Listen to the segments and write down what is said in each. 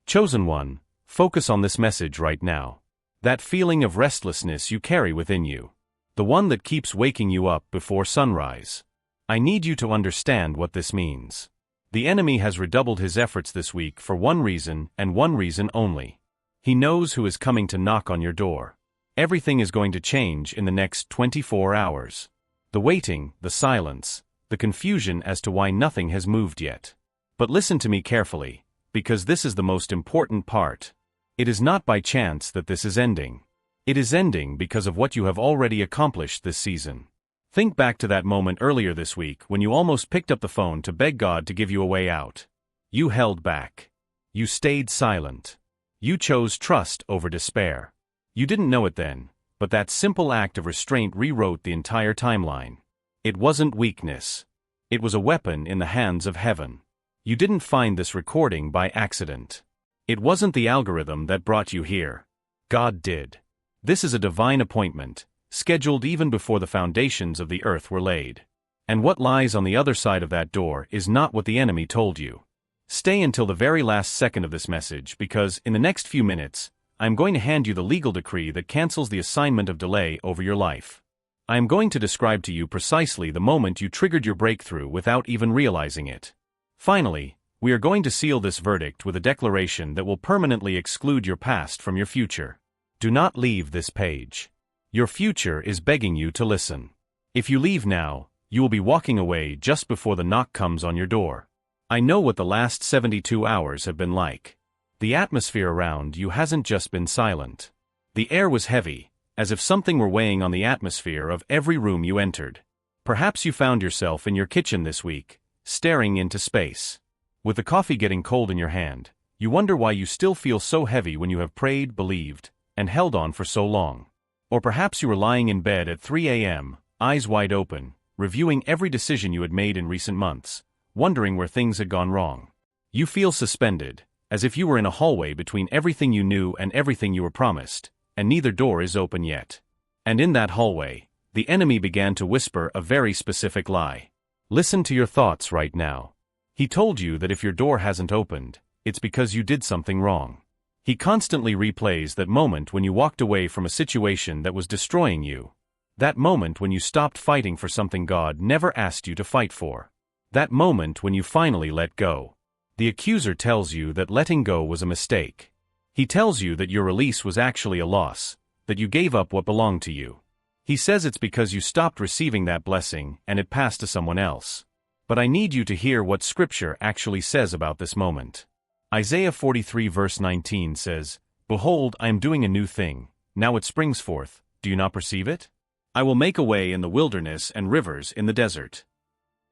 Chosen one, focus on this message right now. That feeling of restlessness you carry within you. The one that keeps waking you up before sunrise. I need you to understand what this means. The enemy has redoubled his efforts this week for one reason and one reason only. He knows who is coming to knock on your door. Everything is going to change in the next 24 hours. The waiting, the silence, the confusion as to why nothing has moved yet. But listen to me carefully, because this is the most important part. It is not by chance that this is ending. It is ending because of what you have already accomplished this season. Think back to that moment earlier this week when you almost picked up the phone to beg God to give you a way out. You held back. You stayed silent. You chose trust over despair. You didn't know it then, but that simple act of restraint rewrote the entire timeline. It wasn't weakness. It was a weapon in the hands of heaven. You didn't find this recording by accident. It wasn't the algorithm that brought you here. God did. This is a divine appointment, scheduled even before the foundations of the earth were laid. And what lies on the other side of that door is not what the enemy told you. Stay until the very last second of this message because, in the next few minutes, I am going to hand you the legal decree that cancels the assignment of delay over your life. I am going to describe to you precisely the moment you triggered your breakthrough without even realizing it. Finally, we are going to seal this verdict with a declaration that will permanently exclude your past from your future. Do not leave this page. Your future is begging you to listen. If you leave now, you will be walking away just before the knock comes on your door. I know what the last 72 hours have been like. The atmosphere around you hasn't just been silent. The air was heavy, as if something were weighing on the atmosphere of every room you entered. Perhaps you found yourself in your kitchen this week, staring into space. With the coffee getting cold in your hand, you wonder why you still feel so heavy when you have prayed, believed, and held on for so long. Or perhaps you were lying in bed at 3 a.m., eyes wide open, reviewing every decision you had made in recent months, wondering where things had gone wrong. You feel suspended, as if you were in a hallway between everything you knew and everything you were promised, and neither door is open yet. And in that hallway, the enemy began to whisper a very specific lie. Listen to your thoughts right now. He told you that if your door hasn't opened, it's because you did something wrong. He constantly replays that moment when you walked away from a situation that was destroying you. That moment when you stopped fighting for something God never asked you to fight for. That moment when you finally let go. The accuser tells you that letting go was a mistake. He tells you that your release was actually a loss, that you gave up what belonged to you. He says it's because you stopped receiving that blessing and it passed to someone else. But I need you to hear what Scripture actually says about this moment. Isaiah 43 verse 19 says, "Behold, I am doing a new thing. Now it springs forth. Do you not perceive it? I will make a way in the wilderness and rivers in the desert."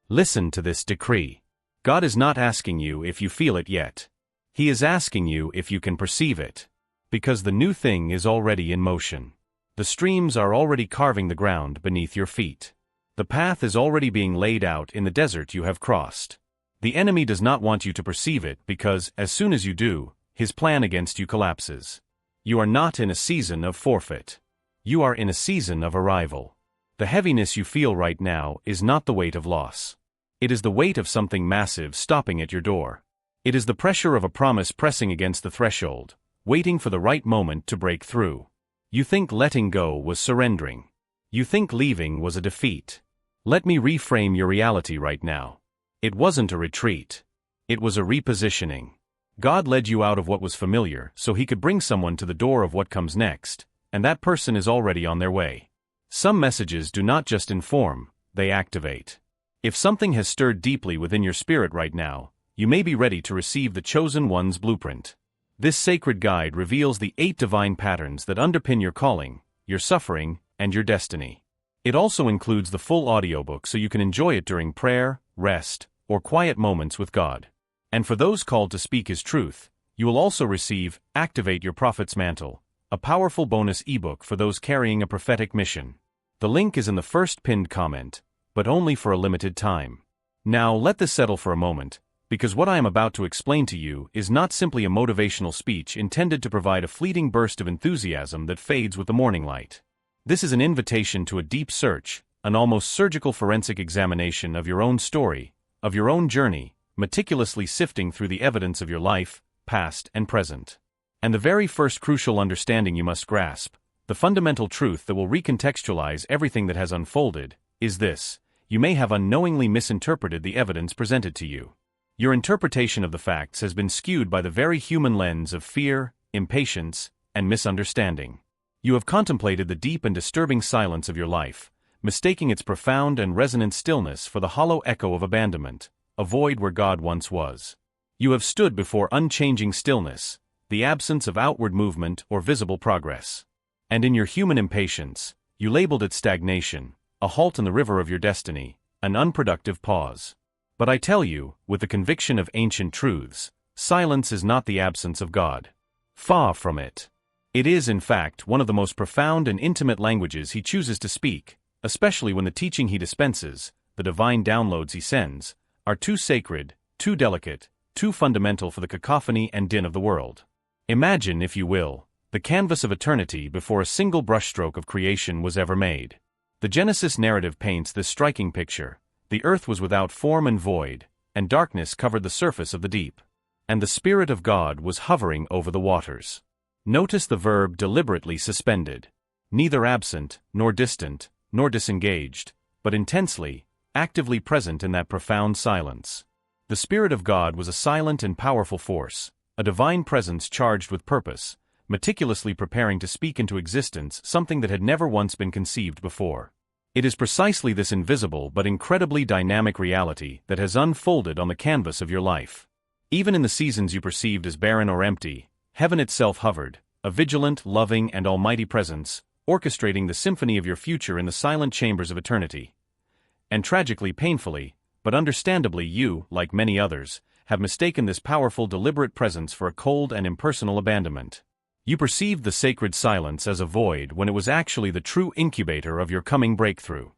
Listen to this decree. God is not asking you if you feel it yet. He is asking you if you can perceive it. Because the new thing is already in motion. The streams are already carving the ground beneath your feet. The path is already being laid out in the desert you have crossed. The enemy does not want you to perceive it because, as soon as you do, his plan against you collapses. You are not in a season of forfeit. You are in a season of arrival. The heaviness you feel right now is not the weight of loss. It is the weight of something massive stopping at your door. It is the pressure of a promise pressing against the threshold, waiting for the right moment to break through. You think letting go was surrendering. You think leaving was a defeat. Let me reframe your reality right now. It wasn't a retreat. It was a repositioning. God led you out of what was familiar so he could bring someone to the door of what comes next, and that person is already on their way. Some messages do not just inform, they activate. If something has stirred deeply within your spirit right now, you may be ready to receive the Chosen One's blueprint. This sacred guide reveals the 8 divine patterns that underpin your calling, your suffering, and your destiny. It also includes the full audiobook so you can enjoy it during prayer, rest, or quiet moments with God. And for those called to speak His truth, you will also receive Activate Your Prophet's Mantle, a powerful bonus ebook for those carrying a prophetic mission. The link is in the first pinned comment, but only for a limited time. Now let this settle for a moment, because what I am about to explain to you is not simply a motivational speech intended to provide a fleeting burst of enthusiasm that fades with the morning light. This is an invitation to a deep search, an almost surgical forensic examination of your own story, of your own journey, meticulously sifting through the evidence of your life, past, and present. And the very first crucial understanding you must grasp, the fundamental truth that will recontextualize everything that has unfolded, is this: you may have unknowingly misinterpreted the evidence presented to you. Your interpretation of the facts has been skewed by the very human lens of fear, impatience, and misunderstanding. You have contemplated the deep and disturbing silence of your life, mistaking its profound and resonant stillness for the hollow echo of abandonment, a void where God once was. You have stood before unchanging stillness, the absence of outward movement or visible progress. And in your human impatience, you labeled it stagnation, a halt in the river of your destiny, an unproductive pause. But I tell you, with the conviction of ancient truths, silence is not the absence of God. Far from it. It is, in fact, one of the most profound and intimate languages He chooses to speak, especially when the teaching He dispenses, the divine downloads He sends, are too sacred, too delicate, too fundamental for the cacophony and din of the world. Imagine, if you will, the canvas of eternity before a single brushstroke of creation was ever made. The Genesis narrative paints this striking picture. The earth was without form and void, and darkness covered the surface of the deep. And the Spirit of God was hovering over the waters. Notice the verb deliberately suspended. Neither absent, nor distant, nor disengaged, but intensely, actively present in that profound silence. The Spirit of God was a silent and powerful force, a divine presence charged with purpose, meticulously preparing to speak into existence something that had never once been conceived before. It is precisely this invisible but incredibly dynamic reality that has unfolded on the canvas of your life. Even in the seasons you perceived as barren or empty, heaven itself hovered, a vigilant, loving, and almighty presence, orchestrating the symphony of your future in the silent chambers of eternity. And tragically, painfully, but understandably, you, like many others, have mistaken this powerful, deliberate presence for a cold and impersonal abandonment. You perceived the sacred silence as a void when it was actually the true incubator of your coming breakthrough.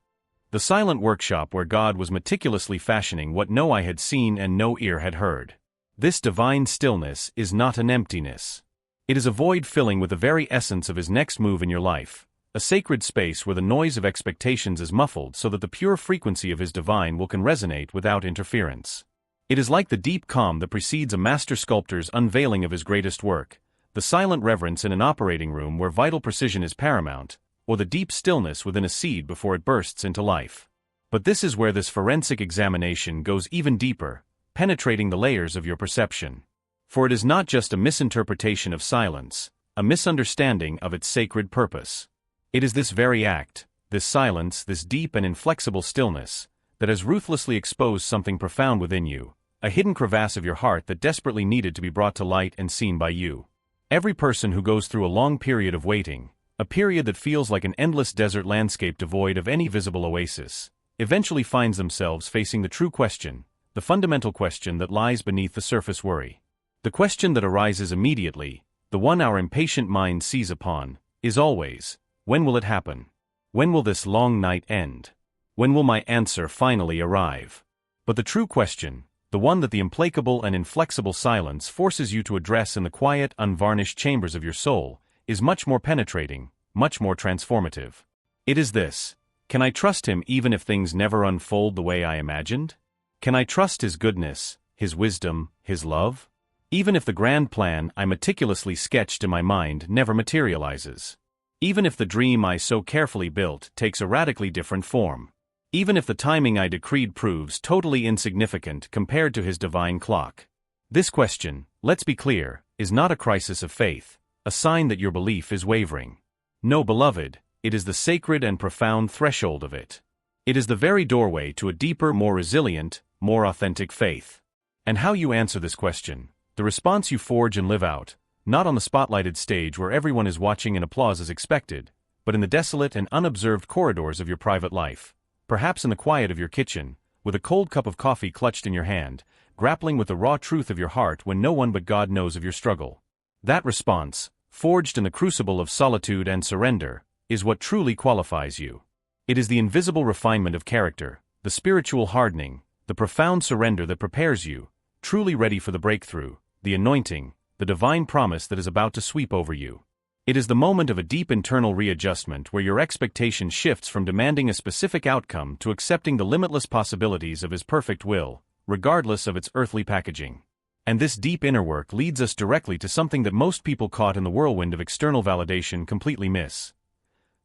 The silent workshop where God was meticulously fashioning what no eye had seen and no ear had heard. This divine stillness is not an emptiness. It is a void filling with the very essence of His next move in your life, a sacred space where the noise of expectations is muffled so that the pure frequency of His divine will can resonate without interference. It is like the deep calm that precedes a master sculptor's unveiling of his greatest work, the silent reverence in an operating room where vital precision is paramount, or the deep stillness within a seed before it bursts into life. But this is where this forensic examination goes even deeper, penetrating the layers of your perception. For it is not just a misinterpretation of silence, a misunderstanding of its sacred purpose. It is this very act, this silence, this deep and inflexible stillness, that has ruthlessly exposed something profound within you, a hidden crevasse of your heart that desperately needed to be brought to light and seen by you. Every person who goes through a long period of waiting, a period that feels like an endless desert landscape devoid of any visible oasis, eventually finds themselves facing the true question, the fundamental question that lies beneath the surface worry. The question that arises immediately, the one our impatient mind seize upon, is always, when will it happen? When will this long night end? When will my answer finally arrive? But the true question, the one that the implacable and inflexible silence forces you to address in the quiet, unvarnished chambers of your soul, is much more penetrating, much more transformative. It is this: can I trust Him even if things never unfold the way I imagined? Can I trust His goodness, His wisdom, His love? Even if the grand plan I meticulously sketched in my mind never materializes. Even if the dream I so carefully built takes a radically different form. Even if the timing I decreed proves totally insignificant compared to His divine clock. This question, let's be clear, is not a crisis of faith, a sign that your belief is wavering. No, beloved, it is the sacred and profound threshold of it. It is the very doorway to a deeper, more resilient, more authentic faith. And how you answer this question, the response you forge and live out, not on the spotlighted stage where everyone is watching and applause is expected, but in the desolate and unobserved corridors of your private life. Perhaps in the quiet of your kitchen, with a cold cup of coffee clutched in your hand, grappling with the raw truth of your heart when no one but God knows of your struggle. That response, forged in the crucible of solitude and surrender, is what truly qualifies you. It is the invisible refinement of character, the spiritual hardening, the profound surrender that prepares you, truly ready for the breakthrough, the anointing, the divine promise that is about to sweep over you. It is the moment of a deep internal readjustment where your expectation shifts from demanding a specific outcome to accepting the limitless possibilities of His perfect will, regardless of its earthly packaging. And this deep inner work leads us directly to something that most people caught in the whirlwind of external validation completely miss.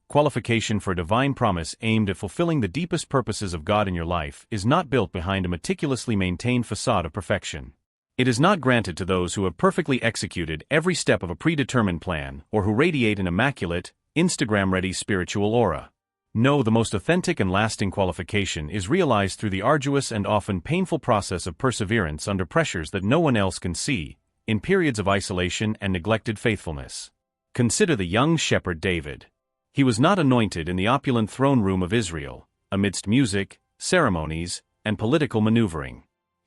Qualification for a divine promise aimed at fulfilling the deepest purposes of God in your life is not built behind a meticulously maintained facade of perfection. It is not granted to those who have perfectly executed every step of a predetermined plan or who radiate an immaculate, Instagram-ready spiritual aura. No, the most authentic and lasting qualification is realized through the arduous and often painful process of perseverance under pressures that no one else can see, in periods of isolation and neglected faithfulness. Consider the young shepherd David. He was not anointed in the opulent throne room of Israel, amidst music, ceremonies, and political maneuvering.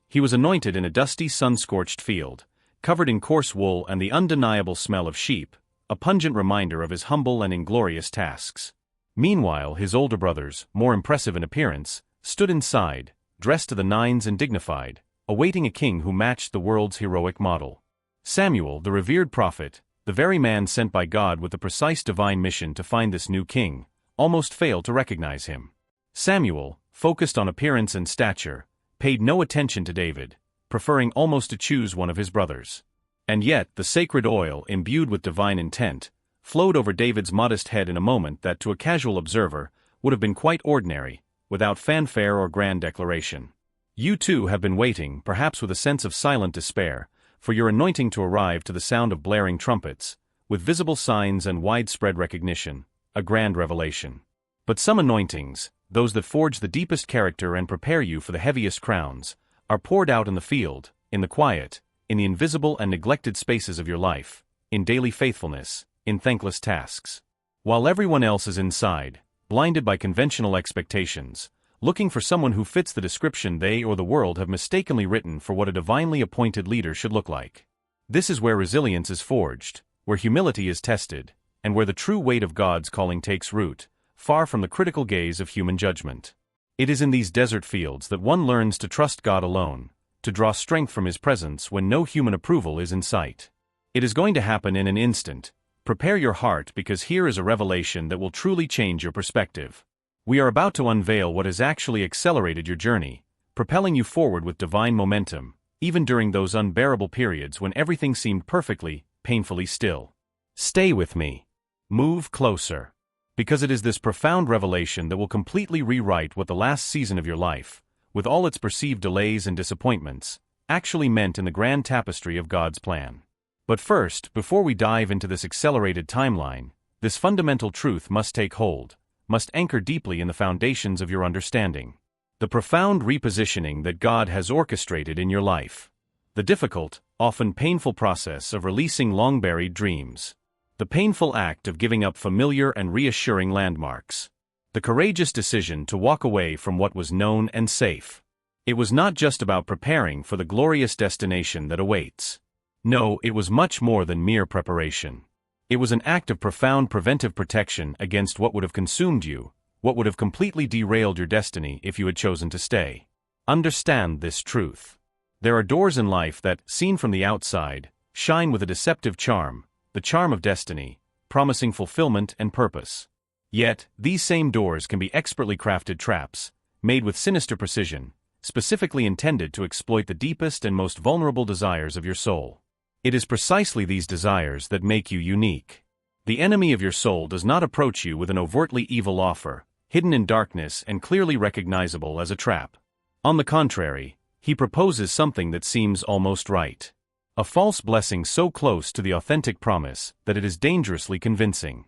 He was anointed in a dusty sun-scorched field, covered in coarse wool and the undeniable smell of sheep, a pungent reminder of his humble and inglorious tasks. Meanwhile, his older brothers, more impressive in appearance, stood inside, dressed to the nines and dignified, awaiting a king who matched the world's heroic model. Samuel, the revered prophet, the very man sent by God with the precise divine mission to find this new king, almost failed to recognize him. Samuel, focused on appearance and stature, paid no attention to David, preferring almost to choose one of his brothers. And yet, the sacred oil, imbued with divine intent, flowed over David's modest head in a moment that to a casual observer would have been quite ordinary, without fanfare or grand declaration. You too have been waiting, perhaps with a sense of silent despair, for your anointing to arrive to the sound of blaring trumpets, with visible signs and widespread recognition, a grand revelation. But some anointings, those that forge the deepest character and prepare you for the heaviest crowns, are poured out in the field, in the quiet, in the invisible and neglected spaces of your life, in daily faithfulness, in thankless tasks. While everyone else is inside, blinded by conventional expectations, looking for someone who fits the description they or the world have mistakenly written for what a divinely appointed leader should look like. This is where resilience is forged, where humility is tested, and where the true weight of God's calling takes root, far from the critical gaze of human judgment. It is in these desert fields that one learns to trust God alone, to draw strength from His presence when no human approval is in sight. It is going to happen in an instant. Prepare your heart, because here is a revelation that will truly change your perspective. We are about to unveil what has actually accelerated your journey, propelling you forward with divine momentum, even during those unbearable periods when everything seemed perfectly, painfully still. Stay with me. Move closer. Because it is this profound revelation that will completely rewrite what the last season of your life, with all its perceived delays and disappointments, actually meant in the grand tapestry of God's plan. But first, before we dive into this accelerated timeline, this fundamental truth must take hold, must anchor deeply in the foundations of your understanding. The profound repositioning that God has orchestrated in your life. The difficult, often painful process of releasing long-buried dreams. The painful act of giving up familiar and reassuring landmarks. The courageous decision to walk away from what was known and safe. It was not just about preparing for the glorious destination that awaits. No, it was much more than mere preparation. It was an act of profound preventive protection against what would have consumed you, what would have completely derailed your destiny if you had chosen to stay. Understand this truth. There are doors in life that, seen from the outside, shine with a deceptive charm, the charm of destiny, promising fulfillment and purpose. Yet, these same doors can be expertly crafted traps, made with sinister precision, specifically intended to exploit the deepest and most vulnerable desires of your soul. It is precisely these desires that make you unique. The enemy of your soul does not approach you with an overtly evil offer, hidden in darkness and clearly recognizable as a trap. On the contrary, he proposes something that seems almost right. A false blessing so close to the authentic promise that it is dangerously convincing.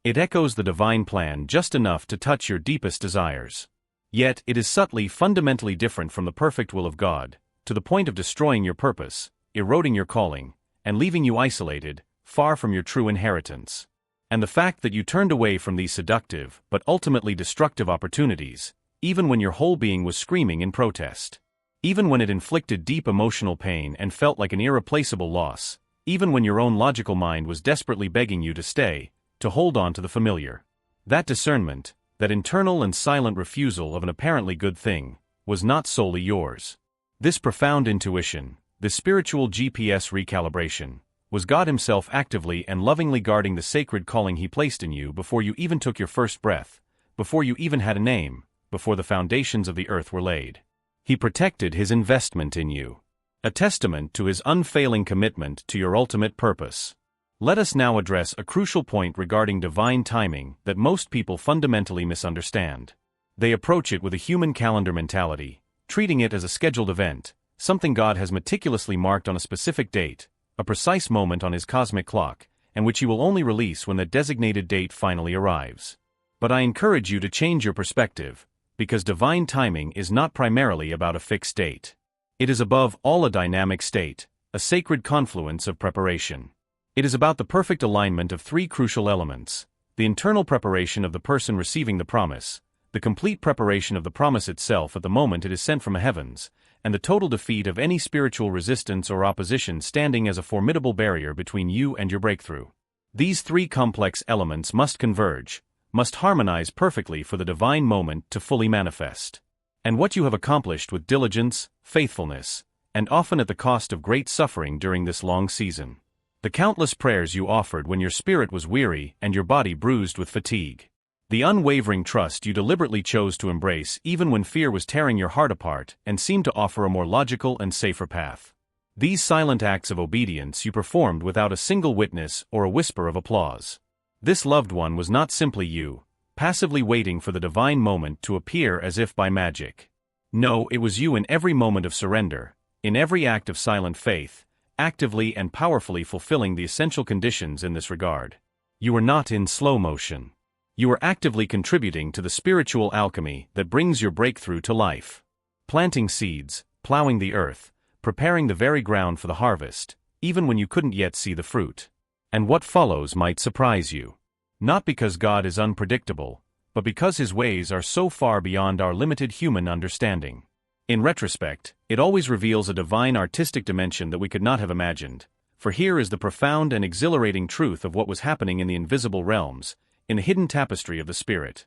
It echoes the divine plan just enough to touch your deepest desires. Yet it is subtly fundamentally different from the perfect will of God, to the point of destroying your purpose, eroding your calling, and leaving you isolated, far from your true inheritance. And the fact that you turned away from these seductive but ultimately destructive opportunities, even when your whole being was screaming in protest. Even when it inflicted deep emotional pain and felt like an irreplaceable loss, even when your own logical mind was desperately begging you to stay, to hold on to the familiar. That discernment, that internal and silent refusal of an apparently good thing, was not solely yours. This profound intuition, this spiritual GPS recalibration, was God Himself actively and lovingly guarding the sacred calling He placed in you before you even took your first breath, before you even had a name, before the foundations of the earth were laid. He protected His investment in you. a testament to his unfailing commitment to your ultimate purpose. Let us now address a crucial point regarding divine timing that most people fundamentally misunderstand. They approach it with a human calendar mentality, treating it as a scheduled event, something God has meticulously marked on a specific date, a precise moment on his cosmic clock, and which he will only release when that designated date finally arrives. But I encourage you to change your perspective, because divine timing is not primarily about a fixed date. It is above all a dynamic state, a sacred confluence of preparation. It is about the perfect alignment of three crucial elements: the internal preparation of the person receiving the promise, the complete preparation of the promise itself at the moment it is sent from the heavens, and the total defeat of any spiritual resistance or opposition standing as a formidable barrier between you and your breakthrough. These three complex elements must converge, must harmonize perfectly for the divine moment to fully manifest. And what you have accomplished with diligence, faithfulness, and often at the cost of great suffering during this long season. The countless prayers you offered when your spirit was weary and your body bruised with fatigue. The unwavering trust you deliberately chose to embrace even when fear was tearing your heart apart and seemed to offer a more logical and safer path. These silent acts of obedience you performed without a single witness or a whisper of applause. This loved one was not simply you, passively waiting for the divine moment to appear as if by magic. No, it was you in every moment of surrender, in every act of silent faith, actively and powerfully fulfilling the essential conditions in this regard. You were not in slow motion. You were actively contributing to the spiritual alchemy that brings your breakthrough to life. Planting seeds, plowing the earth, preparing the very ground for the harvest, even when you couldn't yet see the fruit. And what follows might surprise you. Not because God is unpredictable, but because his ways are so far beyond our limited human understanding. In retrospect, it always reveals a divine artistic dimension that we could not have imagined, for here is the profound and exhilarating truth of what was happening in the invisible realms, in the hidden tapestry of the Spirit.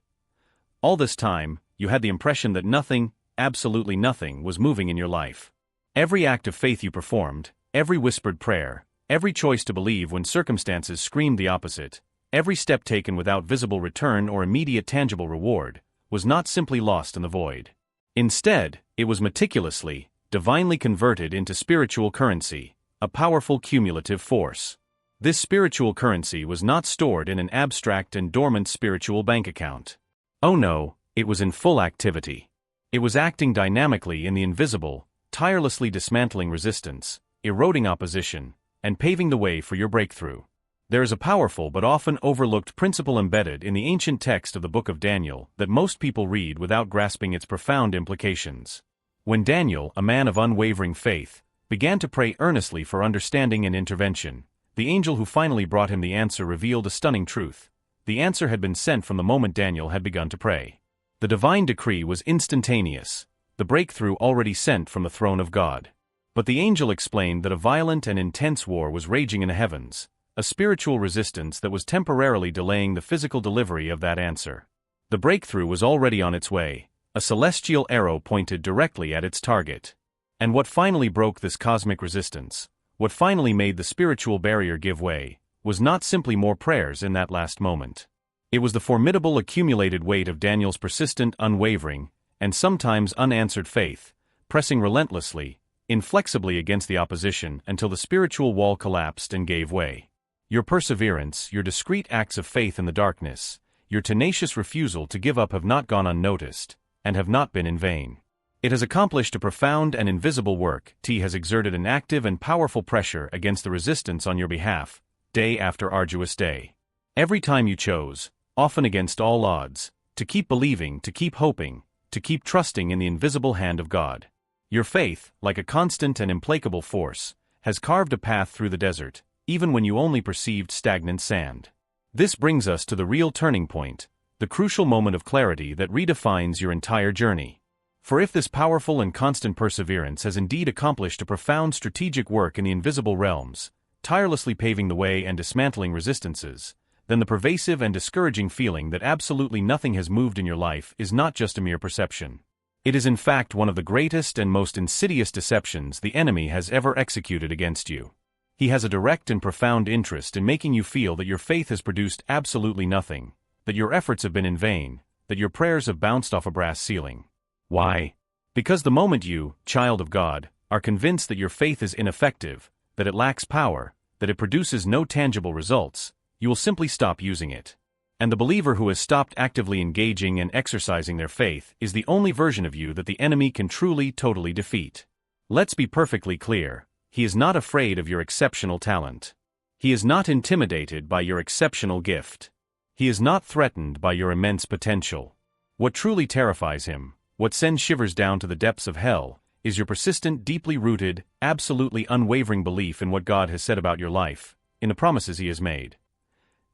All this time, you had the impression that nothing, absolutely nothing, was moving in your life. Every act of faith you performed, every whispered prayer, every choice to believe when circumstances screamed the opposite, every step taken without visible return or immediate tangible reward, was not simply lost in the void. Instead, it was meticulously, divinely converted into spiritual currency, a powerful cumulative force. This spiritual currency was not stored in an abstract and dormant spiritual bank account. Oh no, it was in full activity. It was acting dynamically in the invisible, tirelessly dismantling resistance, eroding opposition, and paving the way for your breakthrough. There is a powerful but often overlooked principle embedded in the ancient text of the book of Daniel that most people read without grasping its profound implications. When Daniel, a man of unwavering faith, began to pray earnestly for understanding and intervention, the angel who finally brought him the answer revealed a stunning truth. The answer had been sent from the moment Daniel had begun to pray. The divine decree was instantaneous, the breakthrough already sent from the throne of God. But the angel explained that a violent and intense war was raging in the heavens, a spiritual resistance that was temporarily delaying the physical delivery of that answer. The breakthrough was already on its way, a celestial arrow pointed directly at its target. And what finally broke this cosmic resistance, what finally made the spiritual barrier give way, was not simply more prayers in that last moment. It was the formidable accumulated weight of Daniel's persistent, unwavering, and sometimes unanswered faith, pressing relentlessly, inflexibly against the opposition until the spiritual wall collapsed and gave way. Your perseverance, your discreet acts of faith in the darkness, your tenacious refusal to give up have not gone unnoticed, and have not been in vain. It has accomplished a profound and invisible work. It has exerted an active and powerful pressure against the resistance on your behalf, day after arduous day. Every time you chose, often against all odds, to keep believing, to keep hoping, to keep trusting in the invisible hand of God. Your faith, like a constant and implacable force, has carved a path through the desert, even when you only perceived stagnant sand. This brings us to the real turning point, the crucial moment of clarity that redefines your entire journey. For if this powerful and constant perseverance has indeed accomplished a profound strategic work in the invisible realms, tirelessly paving the way and dismantling resistances, then the pervasive and discouraging feeling that absolutely nothing has moved in your life is not just a mere perception. It is in fact one of the greatest and most insidious deceptions the enemy has ever executed against you. He has a direct and profound interest in making you feel that your faith has produced absolutely nothing, that your efforts have been in vain, that your prayers have bounced off a brass ceiling. Why? Because the moment you, child of God, are convinced that your faith is ineffective, that it lacks power, that it produces no tangible results, you will simply stop using it. And the believer who has stopped actively engaging and exercising their faith is the only version of you that the enemy can truly, totally defeat. Let's be perfectly clear. He is not afraid of your exceptional talent. He is not intimidated by your exceptional gift. He is not threatened by your immense potential. What truly terrifies him, what sends shivers down to the depths of hell, is your persistent, deeply rooted, absolutely unwavering belief in what God has said about your life, in the promises He has made.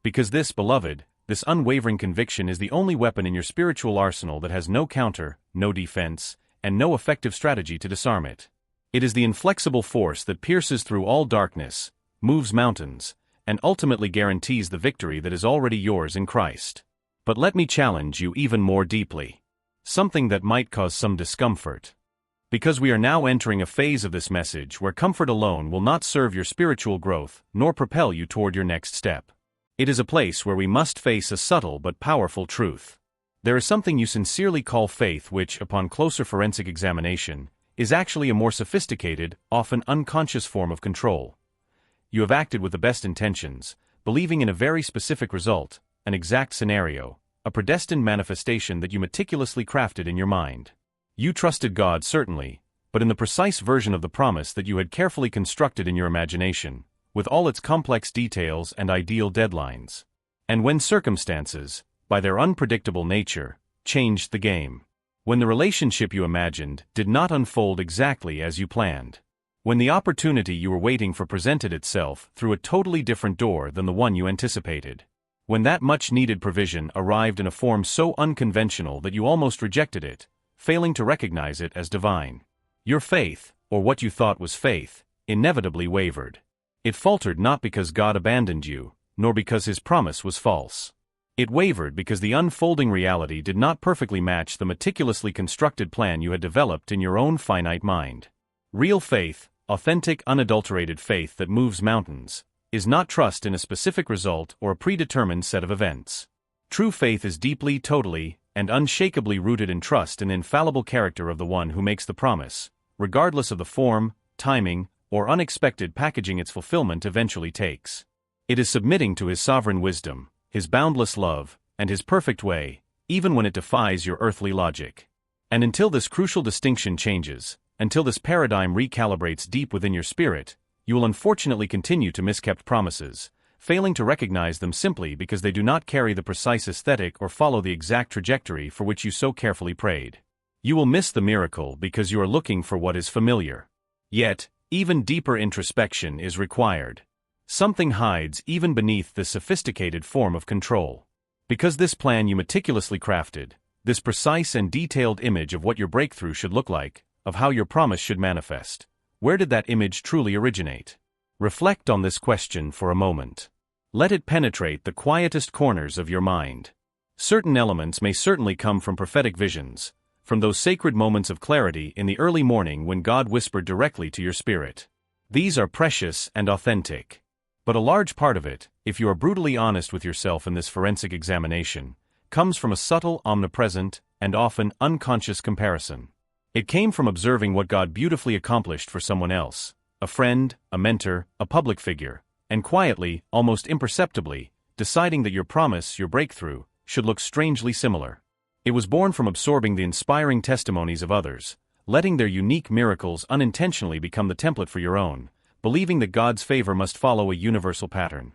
Because this, beloved, this unwavering conviction is the only weapon in your spiritual arsenal that has no counter, no defense, and no effective strategy to disarm it. It is the inflexible force that pierces through all darkness, moves mountains, and ultimately guarantees the victory that is already yours in Christ. But let me challenge you even more deeply. Something that might cause some discomfort. Because we are now entering a phase of this message where comfort alone will not serve your spiritual growth, nor propel you toward your next step. It is a place where we must face a subtle but powerful truth. There is something you sincerely call faith which, upon closer forensic examination, is actually a more sophisticated, often unconscious form of control. You have acted with the best intentions, believing in a very specific result, an exact scenario, a predestined manifestation that you meticulously crafted in your mind. You trusted God certainly, but in the precise version of the promise that you had carefully constructed in your imagination, with all its complex details and ideal deadlines. And when circumstances, by their unpredictable nature, changed the game. When the relationship you imagined did not unfold exactly as you planned. When the opportunity you were waiting for presented itself through a totally different door than the one you anticipated. When that much-needed provision arrived in a form so unconventional that you almost rejected it, failing to recognize it as divine. Your faith, or what you thought was faith, inevitably wavered. It faltered not because God abandoned you, nor because His promise was false. It wavered because the unfolding reality did not perfectly match the meticulously constructed plan you had developed in your own finite mind. Real faith, authentic, unadulterated faith that moves mountains, is not trust in a specific result or a predetermined set of events. True faith is deeply, totally, and unshakably rooted in trust in the infallible character of the one who makes the promise, regardless of the form, timing, or unexpected packaging its fulfillment eventually takes. It is submitting to His sovereign wisdom, His boundless love, and His perfect way, even when it defies your earthly logic. And until this crucial distinction changes, until this paradigm recalibrates deep within your spirit, you will unfortunately continue to miskept promises, failing to recognize them simply because they do not carry the precise aesthetic or follow the exact trajectory for which you so carefully prayed. You will miss the miracle because you are looking for what is familiar. Yet, even deeper introspection is required. Something hides even beneath this sophisticated form of control. Because this plan you meticulously crafted, this precise and detailed image of what your breakthrough should look like, of how your promise should manifest, where did that image truly originate? Reflect on this question for a moment. Let it penetrate the quietest corners of your mind. Certain elements may certainly come from prophetic visions, from those sacred moments of clarity in the early morning when God whispered directly to your spirit. These are precious and authentic. But a large part of it, if you are brutally honest with yourself in this forensic examination, comes from a subtle, omnipresent, and often unconscious comparison. It came from observing what God beautifully accomplished for someone else, a friend, a mentor, a public figure, and quietly, almost imperceptibly, deciding that your promise, your breakthrough, should look strangely similar. It was born from absorbing the inspiring testimonies of others, letting their unique miracles unintentionally become the template for your own, believing that God's favor must follow a universal pattern.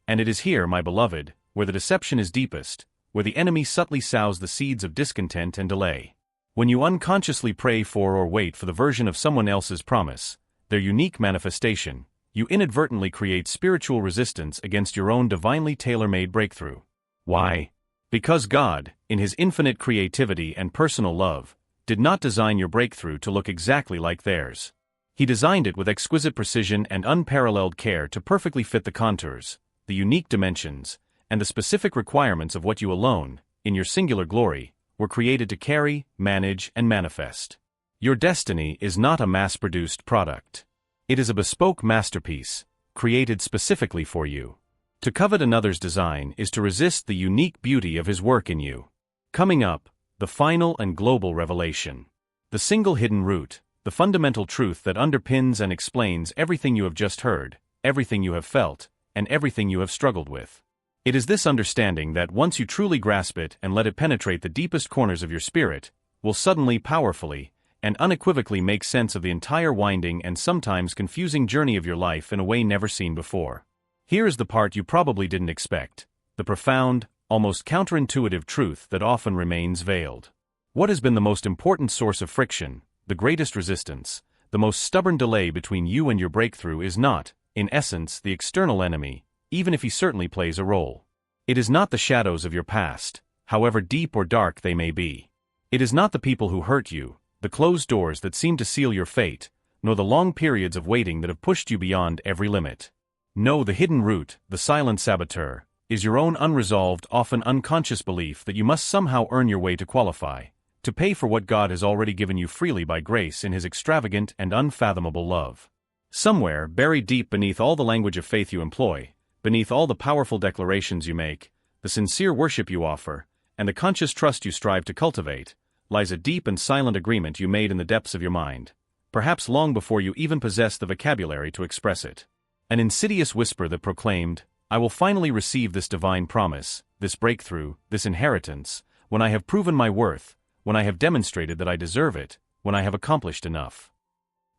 And it is here, my beloved, where the deception is deepest, where the enemy subtly sows the seeds of discontent and delay. When you unconsciously pray for or wait for the version of someone else's promise, their unique manifestation, you inadvertently create spiritual resistance against your own divinely tailor-made breakthrough. Why? Because God, in His infinite creativity and personal love, did not design your breakthrough to look exactly like theirs. He designed it with exquisite precision and unparalleled care to perfectly fit the contours, the unique dimensions, and the specific requirements of what you alone, in your singular glory, were created to carry, manage, and manifest. Your destiny is not a mass-produced product. It is a bespoke masterpiece, created specifically for you. To covet another's design is to resist the unique beauty of His work in you. Coming up, the final and global revelation. The single hidden root, the fundamental truth that underpins and explains everything you have just heard, everything you have felt, and everything you have struggled with. It is this understanding that, once you truly grasp it and let it penetrate the deepest corners of your spirit, will suddenly, powerfully, and unequivocally make sense of the entire winding and sometimes confusing journey of your life in a way never seen before. Here is the part you probably didn't expect, the profound, almost counterintuitive truth that often remains veiled. What has been the most important source of friction, the greatest resistance, the most stubborn delay between you and your breakthrough is not, in essence, the external enemy, even if he certainly plays a role. It is not the shadows of your past, however deep or dark they may be. It is not the people who hurt you, the closed doors that seem to seal your fate, nor the long periods of waiting that have pushed you beyond every limit. No, the hidden root, the silent saboteur, is your own unresolved, often unconscious belief that you must somehow earn your way to qualify, to pay for what God has already given you freely by grace in His extravagant and unfathomable love. Somewhere, buried deep beneath all the language of faith you employ, beneath all the powerful declarations you make, the sincere worship you offer, and the conscious trust you strive to cultivate, lies a deep and silent agreement you made in the depths of your mind, perhaps long before you even possessed the vocabulary to express it. An insidious whisper that proclaimed, "I will finally receive this divine promise, this breakthrough, this inheritance, when I have proven my worth, when I have demonstrated that I deserve it, when I have accomplished enough."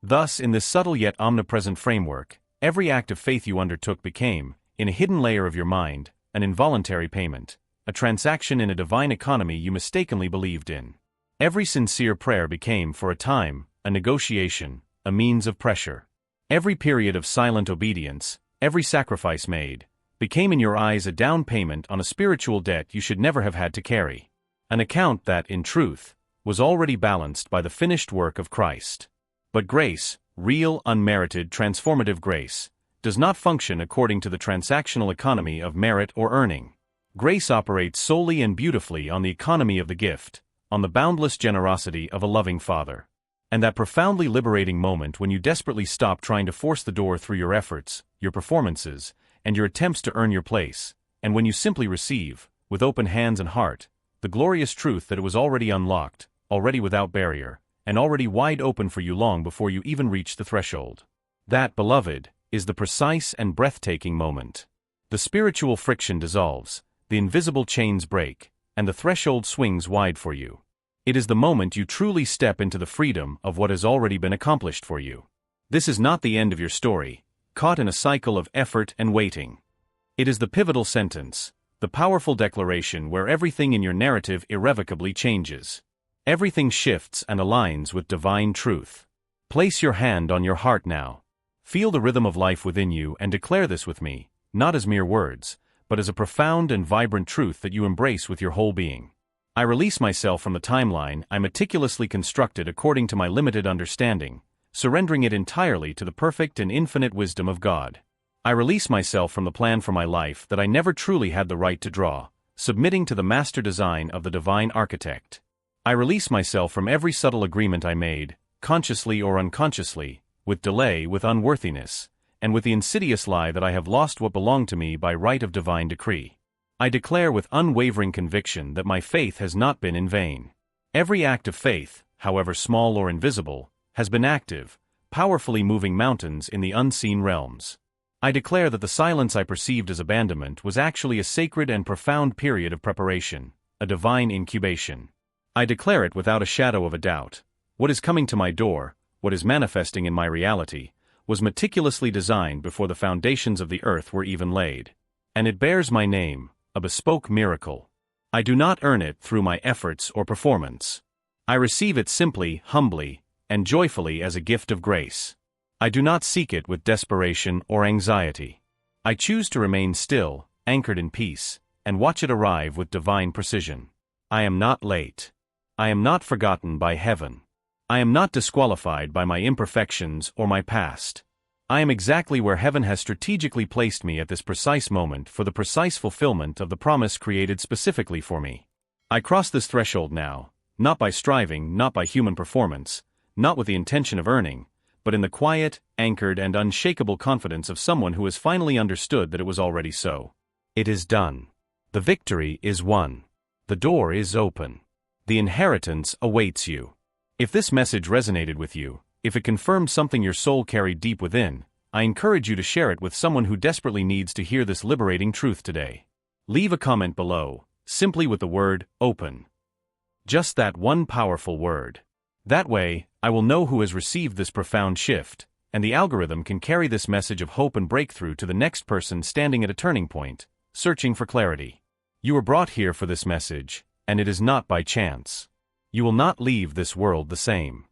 Thus, in this subtle yet omnipresent framework, every act of faith you undertook became, in a hidden layer of your mind, an involuntary payment, a transaction in a divine economy you mistakenly believed in. Every sincere prayer became, for a time, a negotiation, a means of pressure. Every period of silent obedience, every sacrifice made, became in your eyes a down payment on a spiritual debt you should never have had to carry. An account that, in truth, was already balanced by the finished work of Christ. But grace, real, unmerited, transformative grace, does not function according to the transactional economy of merit or earning. Grace operates solely and beautifully on the economy of the gift, on the boundless generosity of a loving Father. And that profoundly liberating moment when you desperately stop trying to force the door through your efforts, your performances, and your attempts to earn your place, and when you simply receive, with open hands and heart, the glorious truth that it was already unlocked, already without barrier, and already wide open for you long before you even reached the threshold. That, beloved, is the precise and breathtaking moment. The spiritual friction dissolves, the invisible chains break, and the threshold swings wide for you. It is the moment you truly step into the freedom of what has already been accomplished for you. This is not the end of your story, caught in a cycle of effort and waiting. It is the pivotal sentence, the powerful declaration where everything in your narrative irrevocably changes. Everything shifts and aligns with divine truth. Place your hand on your heart now. Feel the rhythm of life within you and declare this with me, not as mere words, but as a profound and vibrant truth that you embrace with your whole being. I release myself from the timeline I meticulously constructed according to my limited understanding, surrendering it entirely to the perfect and infinite wisdom of God. I release myself from the plan for my life that I never truly had the right to draw, submitting to the master design of the divine architect. I release myself from every subtle agreement I made, consciously or unconsciously, with delay, with unworthiness, and with the insidious lie that I have lost what belonged to me by right of divine decree. I declare with unwavering conviction that my faith has not been in vain. Every act of faith, however small or invisible, has been active, powerfully moving mountains in the unseen realms. I declare that the silence I perceived as abandonment was actually a sacred and profound period of preparation, a divine incubation. I declare it without a shadow of a doubt. What is coming to my door, what is manifesting in my reality, was meticulously designed before the foundations of the earth were even laid. And it bears my name, a bespoke miracle. I do not earn it through my efforts or performance. I receive it simply, humbly, and joyfully as a gift of grace. I do not seek it with desperation or anxiety. I choose to remain still, anchored in peace, and watch it arrive with divine precision. I am not late. I am not forgotten by heaven. I am not disqualified by my imperfections or my past. I am exactly where heaven has strategically placed me at this precise moment for the precise fulfillment of the promise created specifically for me. I cross this threshold now, not by striving, not by human performance, not with the intention of earning, but in the quiet, anchored, and unshakable confidence of someone who has finally understood that it was already so. It is done. The victory is won. The door is open. The inheritance awaits you. If this message resonated with you, If it confirms something your soul carried deep within, I encourage you to share it with someone who desperately needs to hear this liberating truth today. Leave a comment below, simply with the word open. Just that one powerful word. That way, I will know who has received this profound shift, and the algorithm can carry this message of hope and breakthrough to the next person standing at a turning point, searching for clarity. You were brought here for this message, and it is not by chance. You will not leave this world the same.